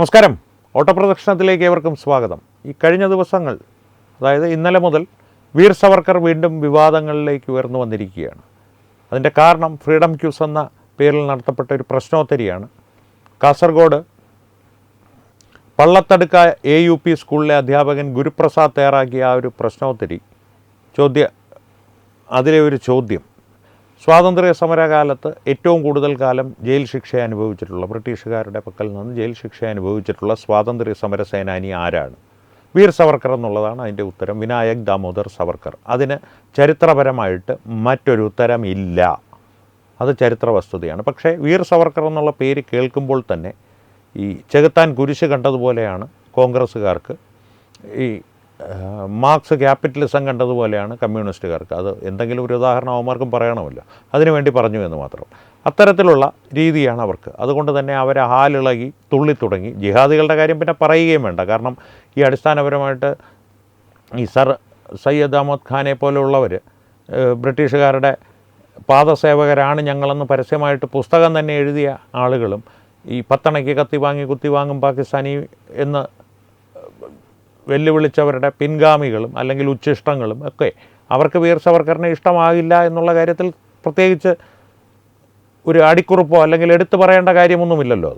നമസ്കാരം. ഓട്ടപ്രദക്ഷിണത്തിലേക്ക് ഏവർക്കും സ്വാഗതം. ഈ കഴിഞ്ഞ ദിവസങ്ങൾ, അതായത് ഇന്നലെ മുതൽ വീർ സവർക്കർ വീണ്ടും വിവാദങ്ങളിലേക്ക് ഉയർന്നു വന്നിരിക്കുകയാണ്. അതിൻ്റെ കാരണം ഫ്രീഡം ക്യൂസ് എന്ന പേരിൽ നടത്തപ്പെട്ട ഒരു പ്രശ്നോത്തരിയാണ്. കാസർഗോഡ് പള്ളത്തടുക്ക AUP സ്കൂളിലെ അധ്യാപകൻ ഗുരുപ്രസാദ് തയ്യാറാക്കിയ ആ ഒരു പ്രശ്നോത്തരി അതിലെ ഒരു ചോദ്യം, സ്വാതന്ത്ര്യ സമരകാലത്ത് ഏറ്റവും കൂടുതൽ കാലം ജയിൽ ശിക്ഷ അനുഭവിച്ചിട്ടുള്ള, ബ്രിട്ടീഷുകാരുടെ പക്കൽ നിന്ന് ജയിൽ ശിക്ഷ അനുഭവിച്ചിട്ടുള്ള സ്വാതന്ത്ര്യ സമര സേനാനി ആരാണ്? വീർ സവർക്കർ എന്നുള്ളതാണ് അതിൻ്റെ ഉത്തരം. വിനായക് ദാമോദർ സവർക്കർ. അതിന് ചരിത്രപരമായിട്ട് മറ്റൊരു ഉത്തരമില്ല. അത് ചരിത്ര വസ്തുതയാണ്. പക്ഷേ വീർ സവർക്കർ എന്നുള്ള പേര് കേൾക്കുമ്പോൾ തന്നെ ഈ ചെകുത്താൻ കുരിശ് കണ്ടതുപോലെയാണ് കോൺഗ്രസ്സുകാർക്ക്, ഈ മാർക്സ് ക്യാപിറ്റലിസം കണ്ടതുപോലെയാണ് കമ്മ്യൂണിസ്റ്റുകാർക്ക്. അത് എന്തെങ്കിലും ഒരു ഉദാഹരണം അവന്മാർക്കും പറയണമല്ലോ, അതിനുവേണ്ടി പറഞ്ഞു എന്ന് മാത്രം. അത്തരത്തിലുള്ള രീതിയാണ് അവർക്ക്. അതുകൊണ്ട് തന്നെ അവരെ ഹാലിളകി തുള്ളിത്തുടങ്ങി. ജിഹാദികളുടെ കാര്യം പിന്നെ പറയുകയും വേണ്ട. കാരണം ഈ അടിസ്ഥാനപരമായിട്ട് ഈ സർ സയ്യദ് അഹമ്മദ് ഖാനെ പോലെയുള്ളവർ ബ്രിട്ടീഷുകാരുടെ പാദസേവകരാണ് ഞങ്ങളെന്ന് പരസ്യമായിട്ട് പുസ്തകം തന്നെ എഴുതിയ ആളുകളും ഈ പത്തണയ്ക്ക് കത്തി വാങ്ങി കുത്തി വാങ്ങും പാകിസ്ഥാനി എന്ന് വെല്ലുവിളിച്ചവരുടെ പിൻഗാമികളും അല്ലെങ്കിൽ ഉച്ഛിഷ്ടങ്ങളും ഒക്കെ അവർക്ക് വീർ സവർക്കറിനെ ഇഷ്ടമാകില്ല എന്നുള്ള കാര്യത്തിൽ പ്രത്യേകിച്ച് ഒരു അടിക്കുറിപ്പോ അല്ലെങ്കിൽ എടുത്തു പറയേണ്ട കാര്യമൊന്നുമില്ലല്ലോ.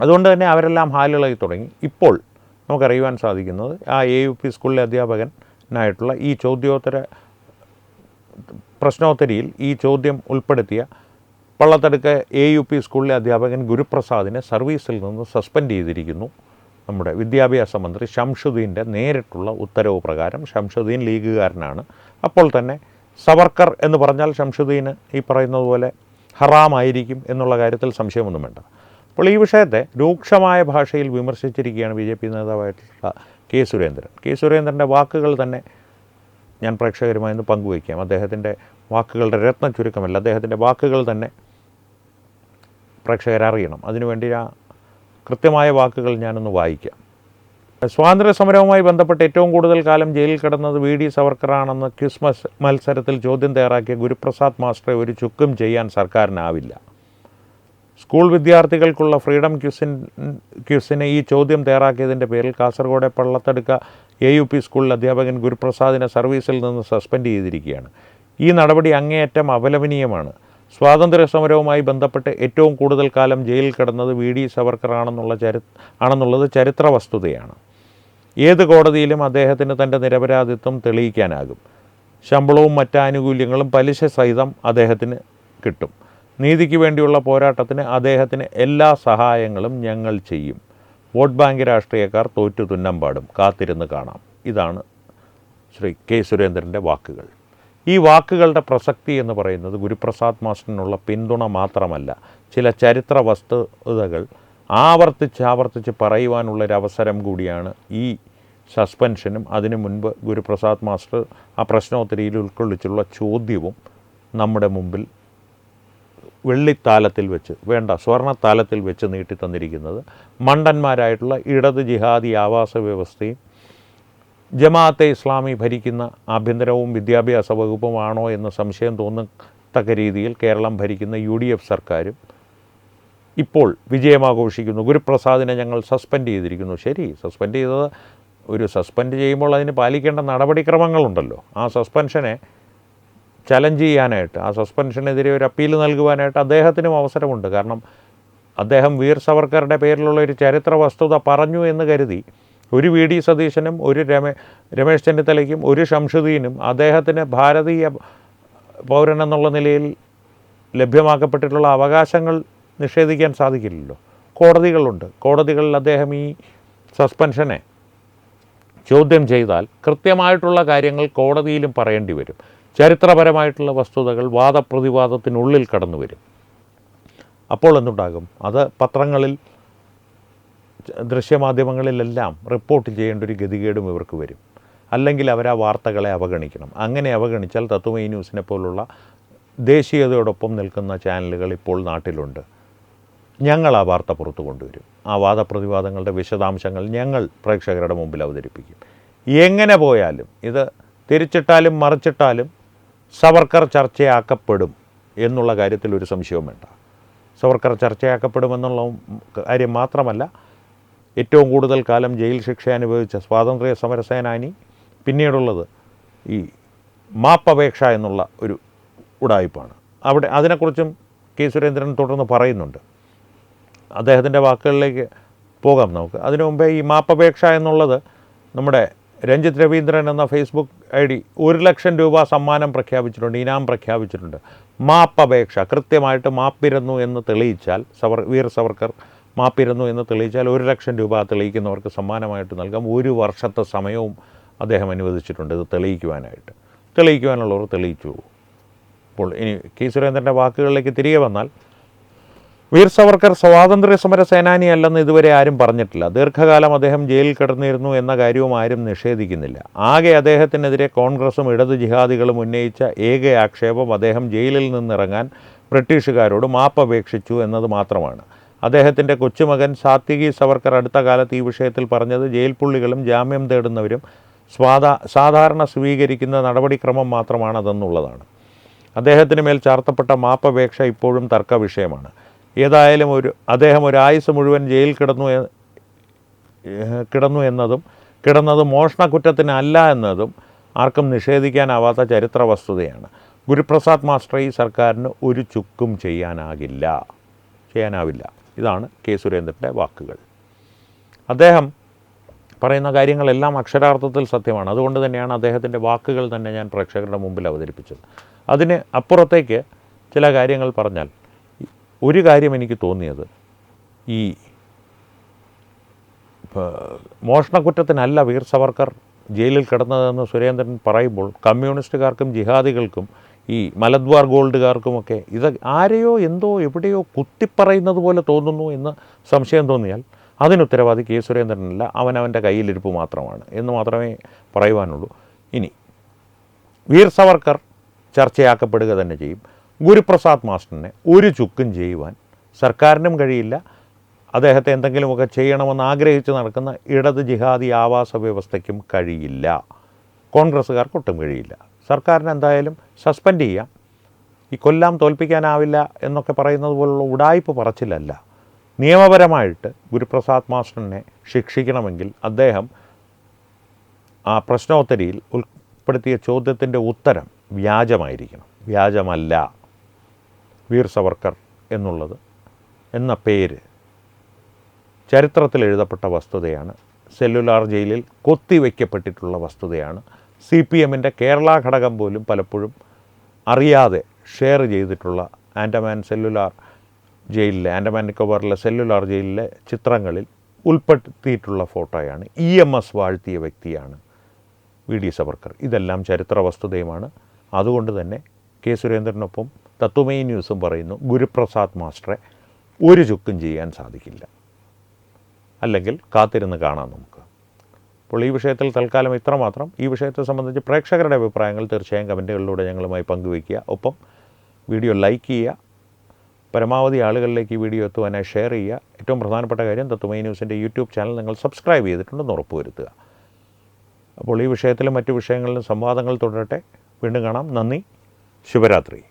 അതുകൊണ്ട് തന്നെ അവരെല്ലാം ഹാലിളകി തുടങ്ങി. ഇപ്പോൾ നമുക്കറിയുവാൻ സാധിക്കുന്നത് ആ AUP സ്കൂളിലെ അധ്യാപകനായിട്ടുള്ള ഈ പ്രശ്നോത്തരിയിൽ ഈ ചോദ്യം ഉൾപ്പെടുത്തിയ പള്ളത്തടുക്ക AUP സ്കൂളിലെ അധ്യാപകൻ ഗുരുപ്രസാദിനെ സർവീസിൽ നിന്ന് സസ്പെൻഡ് ചെയ്തിരിക്കുന്നു. നമ്മുടെ വിദ്യാഭ്യാസ മന്ത്രി ഷംസുദ്ദീൻ്റെ നേരിട്ടുള്ള ഉത്തരവ് പ്രകാരം. ഷംസുദ്ദീൻ ലീഗുകാരനാണ്. അപ്പോൾ തന്നെ സവർക്കർ എന്ന് പറഞ്ഞാൽ ഷംസുദ്ദീന് ഈ പറയുന്നത് പോലെ ഹറാമായിരിക്കും എന്നുള്ള കാര്യത്തിൽ സംശയമൊന്നും വേണ്ട. അപ്പോൾ ഈ വിഷയത്തെ രൂക്ഷമായ ഭാഷയിൽ വിമർശിച്ചിരിക്കുകയാണ് BJP നേതാവായിട്ടുള്ള കെ സുരേന്ദ്രൻ്റെ വാക്കുകൾ തന്നെ ഞാൻ പ്രേക്ഷകരുമായി ഒന്ന് പങ്കുവയ്ക്കാം. അദ്ദേഹത്തിൻ്റെ വാക്കുകളുടെ രത്ന ചുരുക്കമല്ല, അദ്ദേഹത്തിൻ്റെ വാക്കുകൾ തന്നെ പ്രേക്ഷകരറിയണം. അതിനുവേണ്ടി കൃത്യമായ വാക്കുകൾ ഞാനൊന്ന് വായിക്കാം. സ്വാതന്ത്ര്യ സമരവുമായി ബന്ധപ്പെട്ട് ഏറ്റവും കൂടുതൽ കാലം ജയിലിൽ കിടന്നത് VD സവർക്കറാണെന്ന് ക്വിസ് മത്സരത്തിൽ ചോദ്യം തയ്യാറാക്കിയ ഗുരുപ്രസാദ് മാസ്റ്ററെ ഒരു ചുക്കും ചെയ്യാൻ സർക്കാരിനാവില്ല. സ്കൂൾ വിദ്യാർത്ഥികൾക്കുള്ള ഫ്രീഡം ക്യൂസിന് ഈ ചോദ്യം തയ്യാറാക്കിയതിൻ്റെ പേരിൽ കാസർഗോഡ് പള്ളത്തടുക്ക AUP സ്കൂളിൽ അധ്യാപകൻ ഗുരുപ്രസാദിനെ സർവീസിൽ നിന്ന് സസ്പെൻഡ് ചെയ്തിരിക്കുകയാണ്. ഈ നടപടി അങ്ങേയറ്റം അപലപനീയമാണ്. സ്വാതന്ത്ര്യ സമരവുമായി ബന്ധപ്പെട്ട് ഏറ്റവും കൂടുതൽ കാലം ജയിലിൽ കിടന്നത് VD സവർക്കർ ആണെന്നുള്ളത് ചരിത്ര വസ്തുതയാണ്. ഏത് കോടതിയിലും അദ്ദേഹത്തിന് തൻ്റെ നിരപരാധിത്വം തെളിയിക്കാനാകും. ശമ്പളവും മറ്റാനുകൂല്യങ്ങളും പലിശ സഹിതം അദ്ദേഹത്തിന് കിട്ടും. നീതിക്ക് വേണ്ടിയുള്ള പോരാട്ടത്തിന് അദ്ദേഹത്തിന് എല്ലാ സഹായങ്ങളും ഞങ്ങൾ ചെയ്യും. വോട്ട് ബാങ്ക് രാഷ്ട്രീയക്കാർ തോറ്റു തുന്നം പാടും. കാത്തിരുന്ന് കാണാം. ഇതാണ് ശ്രീ കെ സുരേന്ദ്രൻ്റെ വാക്കുകൾ. ഈ വാക്കുകളുടെ പ്രസക്തി എന്ന് പറയുന്നത് ഗുരുപ്രസാദ് മാസ്റ്ററിനുള്ള പിന്തുണ മാത്രമല്ല, ചില ചരിത്ര വസ്തുതകൾ ആവർത്തിച്ച് പറയുവാനുള്ളൊരവസരം കൂടിയാണ് ഈ സസ്പെൻഷനും അതിനു മുൻപ് ഗുരുപ്രസാദ് മാസ്റ്റർ ആ പ്രശ്നോത്തരിയിൽ ഉൾക്കൊള്ളിച്ചുള്ള ചോദ്യവും നമ്മുടെ മുമ്പിൽ വെള്ളിത്താലത്തിൽ വെച്ച് സ്വർണ്ണത്താലത്തിൽ വെച്ച് നീട്ടിത്തന്നിരിക്കുന്നത്. മണ്ടന്മാരായിട്ടുള്ള ഇടത് ജിഹാദി ആവാസ വ്യവസ്ഥയും ജമാഅത്തെ ഇസ്ലാമി ഭരിക്കുന്ന ആഭ്യന്തരവും വിദ്യാഭ്യാസ വകുപ്പുമാണോ എന്ന് സംശയം തോന്നത്തക്ക രീതിയിൽ കേരളം ഭരിക്കുന്ന UDF സർക്കാരും ഇപ്പോൾ വിജയമാഘോഷിക്കുന്നു. ഗുരുപ്രസാദിനെ ഞങ്ങൾ സസ്പെൻഡ് ചെയ്തിരിക്കുന്നു. ശരി, സസ്പെൻഡ് ചെയ്യുമ്പോൾ അതിന് പാലിക്കേണ്ട നടപടിക്രമങ്ങളുണ്ടല്ലോ. ആ സസ്പെൻഷനെ ചലഞ്ച് ചെയ്യാനായിട്ട്, ആ സസ്പെൻഷനെതിരെ ഒരു അപ്പീൽ നൽകുവാനായിട്ട് അദ്ദേഹത്തിനും അവസരമുണ്ട്. കാരണം അദ്ദേഹം വീർ സവർക്കറുടെ പേരിലുള്ള ഒരു ചരിത്ര വസ്തുത പറഞ്ഞു എന്ന് കരുതി ഒരു VD സതീശനും ഒരു രമേശ് ചെന്നിത്തലയ്ക്കും ഒരു ഷംസുദ്ദീനും അദ്ദേഹത്തിന് ഭാരതീയ പൗരനെന്നുള്ള നിലയിൽ ലഭ്യമാക്കപ്പെട്ടിട്ടുള്ള അവകാശങ്ങൾ നിഷേധിക്കാൻ സാധിക്കില്ലല്ലോ. കോടതികളുണ്ട്. കോടതികളിൽ അദ്ദേഹം ഈ സസ്പെൻഷനെ ചോദ്യം ചെയ്താൽ കൃത്യമായിട്ടുള്ള കാര്യങ്ങൾ കോടതിയിലും പറയേണ്ടി വരും. ചരിത്രപരമായിട്ടുള്ള വസ്തുതകൾ വാദപ്രതിവാദത്തിനുള്ളിൽ കടന്നു വരും. അപ്പോൾ എന്തുണ്ടാകും? അത് പത്രങ്ങളിൽ, ദൃശ്യമാധ്യമങ്ങളിലെല്ലാം റിപ്പോർട്ട് ചെയ്യേണ്ട ഒരു ഗതികേടും ഇവർക്ക് വരും. അല്ലെങ്കിൽ അവർ ആ വാർത്തകളെ അവഗണിക്കണം. അങ്ങനെ അവഗണിച്ചാൽ തത്വമൈ ന്യൂസിനെ പോലുള്ള ദേശീയതയോടൊപ്പം നിൽക്കുന്ന ചാനലുകൾ ഇപ്പോൾ നാട്ടിലുണ്ട്. ഞങ്ങൾ ആ വാർത്ത പുറത്തു കൊണ്ടുവരും. ആ വാദപ്രതിവാദങ്ങളുടെ വിശദാംശങ്ങൾ ഞങ്ങൾ പ്രേക്ഷകരുടെ മുമ്പിൽ അവതരിപ്പിക്കും. എങ്ങനെ പോയാലും ഇത് തിരിച്ചിട്ടാലും മറിച്ചിട്ടാലും സവർക്കർ ചർച്ചയാക്കപ്പെടും എന്നുള്ള കാര്യത്തിൽ ഒരു സംശയവും വേണ്ട. സവർക്കർ ചർച്ചയാക്കപ്പെടുമെന്നുള്ള കാര്യം മാത്രമല്ല, ഏറ്റവും കൂടുതൽ കാലം ജയിൽ ശിക്ഷ അനുഭവിച്ച സ്വാതന്ത്ര്യ സമര സേനാനി. പിന്നീടുള്ളത് ഈ മാപ്പപേക്ഷ എന്നുള്ള ഒരു ഉടായിപ്പാണ്. അതിനെക്കുറിച്ചും കെ സുരേന്ദ്രൻ തുടർന്ന് പറയുന്നുണ്ട്. അദ്ദേഹത്തിൻ്റെ വാക്കുകളിലേക്ക് പോകാം നമുക്ക്. അതിനു മുമ്പേ ഈ മാപ്പപേക്ഷ എന്നുള്ളത് നമ്മുടെ രഞ്ജിത്ത് രവീന്ദ്രൻ എന്ന ഫേസ്ബുക്ക് ID 1,00,000 രൂപ സമ്മാനം പ്രഖ്യാപിച്ചിട്ടുണ്ട്, ഇനാം പ്രഖ്യാപിച്ചിട്ടുണ്ട്. മാപ്പപേക്ഷ കൃത്യമായിട്ട് മാപ്പിരുന്നു എന്ന് തെളിയിച്ചാൽ, വീർ സവർക്കർ മാപ്പിരുന്നു എന്ന് തെളിയിച്ചാൽ 1,00,000 രൂപ തെളിയിക്കുന്നവർക്ക് സമ്മാനമായിട്ട് നൽകാം. 1 വർഷത്തെ സമയവും അദ്ദേഹം അനുവദിച്ചിട്ടുണ്ട് ഇത് തെളിയിക്കുവാനുള്ളവർ തെളിയിച്ചു. അപ്പോൾ ഇനി കെ സുരേന്ദ്രൻ്റെ വാക്കുകളിലേക്ക് തിരികെ വന്നാൽ, വീർ സവർക്കർ സ്വാതന്ത്ര്യ സമര സേനാനിയല്ലെന്ന് ഇതുവരെ ആരും പറഞ്ഞിട്ടില്ല. ദീർഘകാലം അദ്ദേഹം ജയിലിൽ കിടന്നിരുന്നു എന്ന കാര്യവും ആരും നിഷേധിക്കുന്നില്ല. ആകെ അദ്ദേഹത്തിനെതിരെ കോൺഗ്രസും ഇടത് ജിഹാദികളും ഉന്നയിച്ച ഏക ആക്ഷേപം അദ്ദേഹം ജയിലിൽ നിന്നിറങ്ങാൻ ബ്രിട്ടീഷുകാരോട് മാപ്പപേക്ഷിച്ചു എന്നത് മാത്രമാണ്. അദ്ദേഹത്തിൻ്റെ കൊച്ചുമകൻ സാത്വികി സവർക്കർ അടുത്ത കാലത്ത് ഈ വിഷയത്തിൽ പറഞ്ഞത് ജയിൽ പുള്ളികളും ജാമ്യം തേടുന്നവരും സാധാരണ സ്വീകരിക്കുന്ന നടപടിക്രമം മാത്രമാണതെന്നുള്ളതാണ്. അദ്ദേഹത്തിന് മേൽ ചാർത്തപ്പെട്ട മാപ്പപേക്ഷ ഇപ്പോഴും തർക്ക വിഷയമാണ്. ഏതായാലും അദ്ദേഹം ഒരു ആയുസ് മുഴുവൻ ജയിൽ കിടന്നു എന്നതും കിടന്നത് മോഷണക്കുറ്റത്തിനല്ല എന്നതും ആർക്കും നിഷേധിക്കാനാവാത്ത ചരിത്ര വസ്തുതയാണ്. ഗുരുപ്രസാദ് മാസ്റ്റർ ഈ സർക്കാരിന് ഒരു ചുക്കും ചെയ്യാനാവില്ല. ഇതാണ് കെ സുരേന്ദ്രൻ്റെ വാക്കുകൾ. അദ്ദേഹം പറയുന്ന കാര്യങ്ങളെല്ലാം അക്ഷരാർത്ഥത്തിൽ സത്യമാണ്. അതുകൊണ്ട് തന്നെയാണ് അദ്ദേഹത്തിൻ്റെ വാക്കുകൾ തന്നെ ഞാൻ പ്രേക്ഷകരുടെ മുമ്പിൽ അവതരിപ്പിച്ചത്. അതിന് അപ്പുറത്തേക്ക് ചില കാര്യങ്ങൾ പറഞ്ഞാൽ, ഒരു കാര്യം എനിക്ക് തോന്നിയത്, ഈ മോഷണക്കുറ്റത്തിനല്ല വീർ സവർക്കർ ജയിലിൽ കിടന്നതെന്ന് സുരേന്ദ്രൻ പറയുമ്പോൾ കമ്മ്യൂണിസ്റ്റുകാർക്കും ജിഹാദികൾക്കും ഈ മലദ്വാർ ഗോൾഡുകാർക്കുമൊക്കെ ഇത് ആരെയോ എന്തോ എവിടെയോ കുത്തിപ്പറയുന്നത് പോലെ തോന്നുന്നു എന്ന് സംശയം തോന്നിയാൽ അതിനുത്തരവാദി കെ സുരേന്ദ്രനല്ല, അവനവൻ്റെ കയ്യിലിരിപ്പ് മാത്രമാണ് എന്ന് മാത്രമേ പറയുവാനുള്ളൂ. ഇനി വീർ സവർക്കർ ചർച്ചയാക്കപ്പെടുക തന്നെ ചെയ്യും. ഗുരുപ്രസാദ് മാസ്റ്ററിനെ ഒരു ചുക്കും ചെയ്യുവാൻ സർക്കാരിനും കഴിയില്ല. അദ്ദേഹത്തെ എന്തെങ്കിലുമൊക്കെ ചെയ്യണമെന്ന് ആഗ്രഹിച്ച് നടക്കുന്ന ഇടത് ജിഹാദി ആവാസ വ്യവസ്ഥയ്ക്കും കഴിയില്ല. കോൺഗ്രസ്സുകാർക്കൊട്ടും കഴിയില്ല. സർക്കാരിന് എന്തായാലും സസ്പെൻഡ് ചെയ്യാം. ഈ കൊല്ലാം തോൽപ്പിക്കാനാവില്ല എന്നൊക്കെ പറയുന്നത് പോലുള്ള ഉടായ്പ് പറച്ചിലല്ല. നിയമപരമായിട്ട് ഗുരുപ്രസാദ് മാസ്റ്ററിനെ ശിക്ഷിക്കണമെങ്കിൽ അദ്ദേഹം ആ പ്രശ്നോത്തരിയിൽ ഉൾപ്പെടുത്തിയ ചോദ്യത്തിൻ്റെ ഉത്തരം വ്യാജമായിരിക്കണം. വ്യാജമല്ല. വീർ സവർക്കർ എന്ന പേര് ചരിത്രത്തിൽ എഴുതപ്പെട്ട വസ്തുതയാണ്. സെല്ലുലാർ ജയിലിൽ കൊത്തിവെക്കപ്പെട്ടിട്ടുള്ള വസ്തുതയാണ്. CPMൻ്റെ കേരള ഘടകം പോലും പലപ്പോഴും അറിയാതെ ഷെയർ ചെയ്തിട്ടുള്ള ആൻഡമാൻ നിക്കോബാറിലെ സെല്ലുലാർ ജയിലിലെ ചിത്രങ്ങളിൽ ഉൾപ്പെടുത്തിയിട്ടുള്ള ഫോട്ടോയാണ്. EMS വാഴ്ത്തിയ വ്യക്തിയാണ് VD സവർക്കർ. ഇതെല്ലാം ചരിത്ര വസ്തുതയുമാണ്. അതുകൊണ്ട് തന്നെ കെ സുരേന്ദ്രനൊപ്പം തത്വമയി ന്യൂസും പറയുന്നു, ഗുരുപ്രസാദ് മാസ്റ്ററെ ഒരു ചുക്കും ചെയ്യാൻ സാധിക്കില്ല. അല്ലെങ്കിൽ കാത്തിരുന്ന് കാണാം നമുക്ക്. അപ്പോൾ ഈ വിഷയത്തിൽ തൽക്കാലം ഇത്രമാത്രം. ഈ വിഷയത്തെ സംബന്ധിച്ച് പ്രേക്ഷകരുടെ അഭിപ്രായങ്ങൾ തീർച്ചയായും കമൻറ്റുകളിലൂടെ ഞങ്ങളുമായി പങ്കുവയ്ക്കുക. ഒപ്പം വീഡിയോ ലൈക്ക് ചെയ്യുക, പരമാവധി ആളുകളിലേക്ക് ഈ വീഡിയോ എത്തുവാനായി ഷെയർ ചെയ്യുക. ഏറ്റവും പ്രധാനപ്പെട്ട കാര്യം, തത്വമയി ന്യൂസിൻ്റെ യൂട്യൂബ് ചാനൽ നിങ്ങൾ സബ്സ്ക്രൈബ് ചെയ്തിട്ടുണ്ടെന്ന് ഉറപ്പുവരുത്തുക. അപ്പോൾ ഈ വിഷയത്തിലും മറ്റു വിഷയങ്ങളിലും സംവാദങ്ങൾ തുടരട്ടെ. വീണ്ടും കാണാം. നന്ദി. ശുഭരാത്രി.